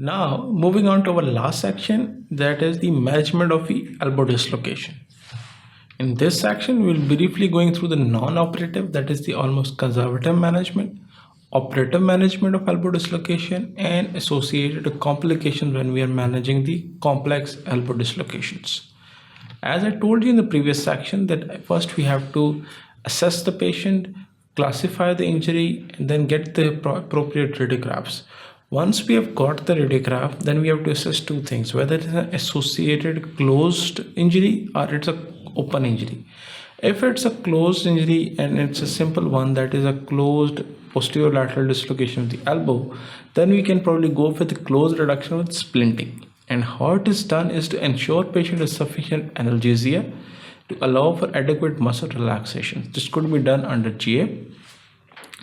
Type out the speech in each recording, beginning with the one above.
Now, moving on to our last section, that is the management of the elbow dislocation. In this section, we'll briefly going through the non-operative, that is the almost conservative management, operative management of elbow dislocation, and associated complications when we are managing the complex elbow dislocations. As I told you in the previous section, that first we have to assess the patient, classify the injury, and then get the appropriate radiographs. Once we have got the radiograph, then we have to assess two things: whether it's an associated closed injury or it's an open injury. If it's a closed injury and it's a simple one, that is a closed posterior lateral dislocation of the elbow, then we can probably go for the closed reduction with splinting. And how it is done is to ensure patient has sufficient analgesia to allow for adequate muscle relaxation. This could be done under GA,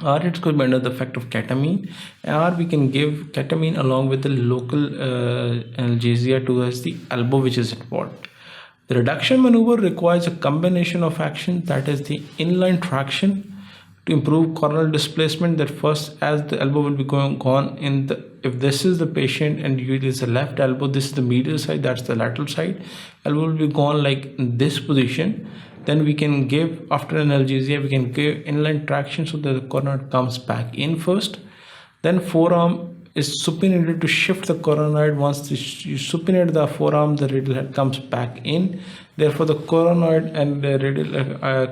or it could be under the effect of ketamine, or we can give ketamine along with the local analgesia towards the elbow which is involved. The reduction maneuver requires a combination of action, that is the inline traction to improve coronal displacement. That first, as the elbow will be gone in the, if this is the patient and usually it's the left elbow, this is the medial side, that's the lateral side, elbow will be gone like in this position. Then we can give, after analgesia, we can give inline traction so that the coronoid comes back in first. Then forearm is supinated to shift the coronoid. Once you supinate the forearm, the radial head comes back in. Therefore, the coronoid and the radial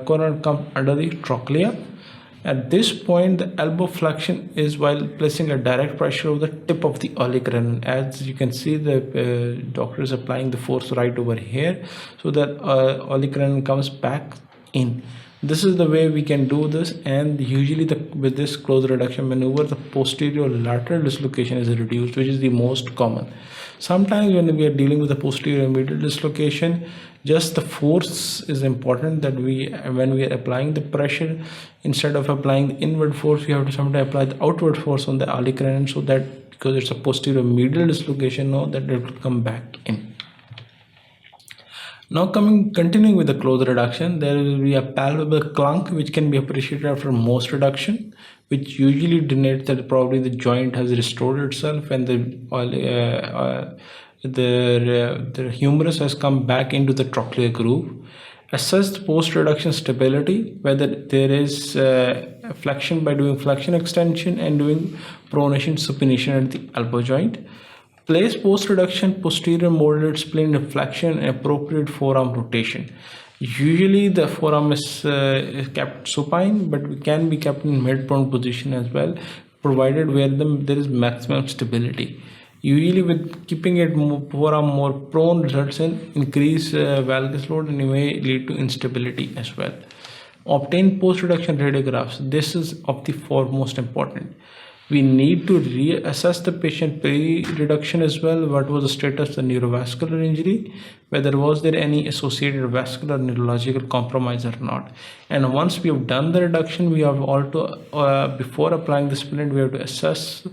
coronoid come under the trochlea. At this point, the elbow flexion is while placing a direct pressure over the tip of the olecranon. As you can see, the doctor is applying the force right over here so that olecranon comes back in. This is the way we can do this, and usually with this close reduction maneuver, the posterior lateral dislocation is reduced, which is the most common. Sometimes when we are dealing with the posterior medial dislocation, just the force is important, that when we are applying the pressure, instead of applying the inward force, we have to sometimes apply the outward force on the olecranon, so that because it's a posterior medial dislocation, now that it will come back in. Now continuing with the close reduction, there will be a palpable clunk which can be appreciated after most reduction, which usually denotes that probably the joint has restored itself and the humerus has come back into the trochlear groove. Assess the post-reduction stability, whether there is flexion by doing flexion extension and doing pronation supination at the elbow joint. Place post-reduction posterior moderate spleen flexion and appropriate forearm rotation. Usually the forearm is kept supine, but it can be kept in mid-prone position as well, provided where there is maximum stability. Usually with keeping it forearm more prone results in increased valgus load and may lead to instability as well. Obtain post-reduction radiographs. This is of the foremost important. We need to reassess the patient pre-reduction as well. What was the status of the neurovascular injury, whether was there any associated vascular neurological compromise or not. And once we have done the reduction, we have also before applying the splint, we have to assess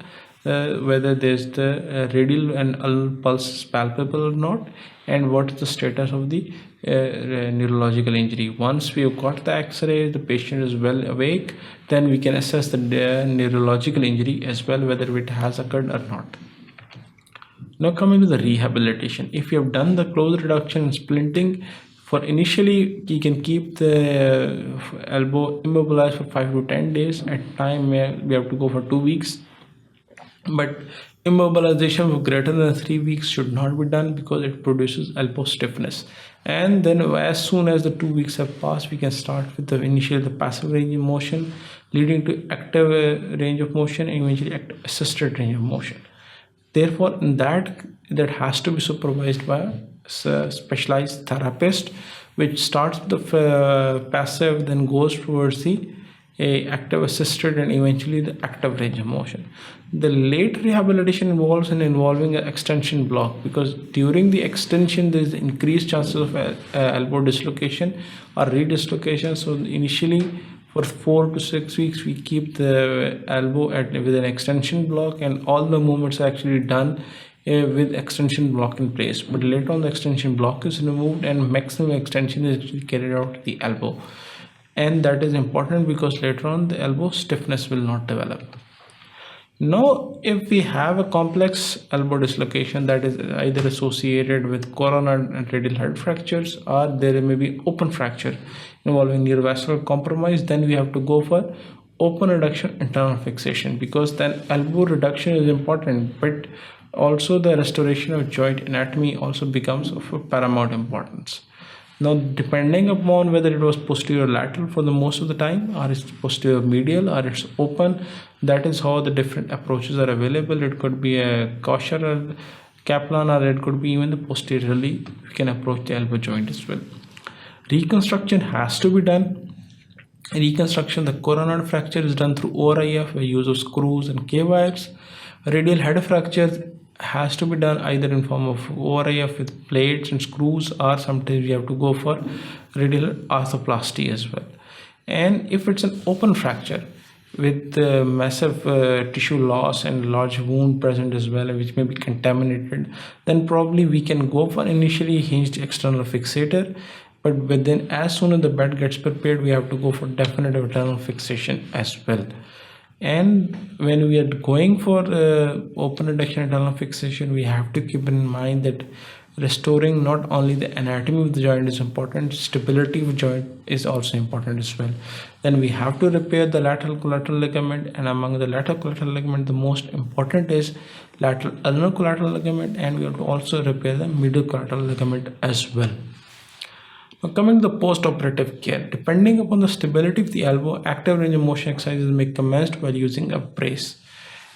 whether there's the radial and pulse is palpable or not, and what is the status of the neurological injury. Once we have got the x-ray, the patient is well awake, then we can assess the neurological injury as well, whether it has occurred or not. Now coming to the rehabilitation. If you have done the close reduction and splinting, for initially you can keep the elbow immobilized for 5 to 10 days. At time we have to go for 2 weeks. But immobilization for greater than 3 weeks should not be done because it produces elbow stiffness. And then as soon as the 2 weeks have passed, we can start with the passive range of motion, leading to active range of motion and eventually active assisted range of motion. Therefore, in that has to be supervised by a specialized therapist, which starts with the passive, then goes towards the active assisted and eventually the active range of motion. The late rehabilitation involves involving an extension block, because during the extension there is increased chances of elbow dislocation or redislocation. So initially for 4 to 6 weeks we keep the elbow with an extension block, and all the movements are actually done with extension block in place. But later on the extension block is removed and maximum extension is carried out at the elbow. And that is important because later on the elbow stiffness will not develop. Now, if we have a complex elbow dislocation that is either associated with coronal and radial head fractures, or there may be open fracture involving neurovascular compromise, then we have to go for open reduction internal fixation, because then elbow reduction is important, but also the restoration of joint anatomy also becomes of a paramount importance. Now, depending upon whether it was posterior lateral for the most of the time, or it's posterior medial, or it's open, that is how the different approaches are available. It could be a Kosher or Kaplan, or it could be even the posteriorly we can approach the elbow joint as well. Reconstruction has to be done. Reconstruction, the coronal fracture is done through ORIF by use of screws and K-wires. Radial head fracture has to be done either in form of ORIF with plates and screws, or sometimes we have to go for radial arthroplasty as well. And if it's an open fracture with massive tissue loss and large wound present as well, which may be contaminated, then probably we can go for initially hinged external fixator, but within as soon as the bed gets prepared, we have to go for definitive internal fixation as well. And when we are going for open reduction internal fixation, we have to keep in mind that restoring not only the anatomy of the joint is important, stability of the joint is also important as well. Then we have to repair the lateral collateral ligament, and among the lateral collateral ligament, the most important is lateral ulnar collateral ligament, and we have to also repair the medial collateral ligament as well. Now, coming to the post-operative care, depending upon the stability of the elbow, active range of motion exercises may be commenced while using a brace.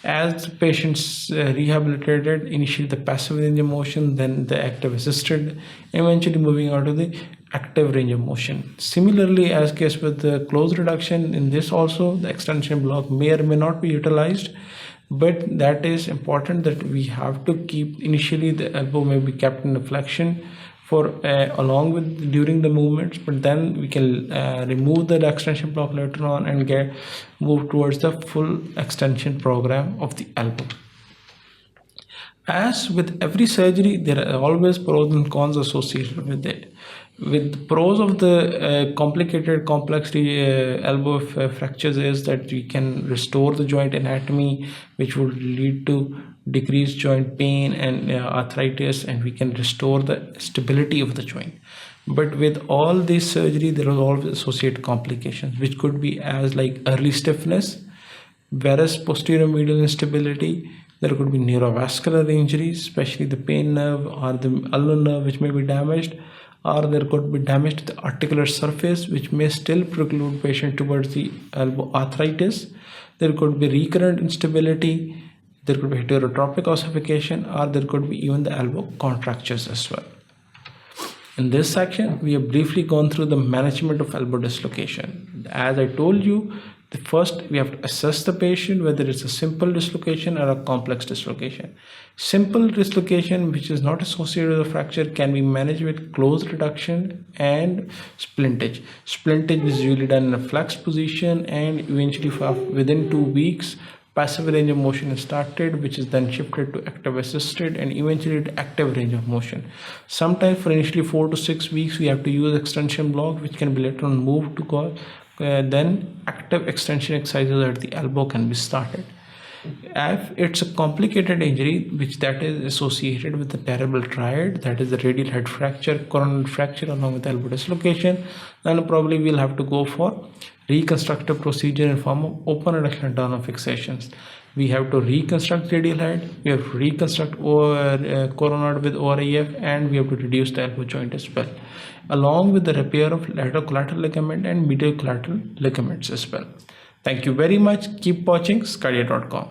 As the patient's rehabilitated, initially the passive range of motion, then the active assisted, eventually moving on to the active range of motion. Similarly, as case with the closed reduction, in this also the extension block may or may not be utilized, but that is important that we have to keep, initially the elbow may be kept in a flexion for along with during the movements, but then we can remove the extension block later on and move towards the full extension program of the elbow. As with every surgery, there are always pros and cons associated with it. With the pros of the complicated complex elbow fractures is that we can restore the joint anatomy, which would lead to decreased joint pain and arthritis, and we can restore the stability of the joint. But with all this surgery, there are always associated complications, which could be as like early stiffness, varus posterior medial instability. There could be neurovascular injuries, especially the pain nerve or the ulnar nerve, which may be damaged, or there could be damage to the articular surface, which may still preclude patient towards the elbow arthritis. There could be recurrent instability. There could be heterotropic ossification, or there could be even the elbow contractures as well. In this section, we have briefly gone through the management of elbow dislocation. As I told you, first we have to assess the patient whether it's a simple dislocation or a complex dislocation. Simple dislocation, which is not associated with a fracture, can be managed with closed reduction and splintage. Splintage is usually done in a flexed position, and eventually within 2 weeks, passive range of motion is started, which is then shifted to active assisted and eventually to active range of motion. Sometimes for initially 4 to 6 weeks, we have to use extension block, which can be later on moved to call. Then active extension exercises at the elbow can be started. If it's a complicated injury, which that is associated with the terrible triad, that is the radial head fracture, coronal fracture along with elbow dislocation, then probably we'll have to go for reconstructive procedure in form of open reduction internal fixations. We have to reconstruct radial head, we have to reconstruct coronal with ORIF, and we have to reduce the elbow joint as well, along with the repair of lateral collateral ligament and medial collateral ligaments as well. Thank you very much. Keep watching sqadia.com.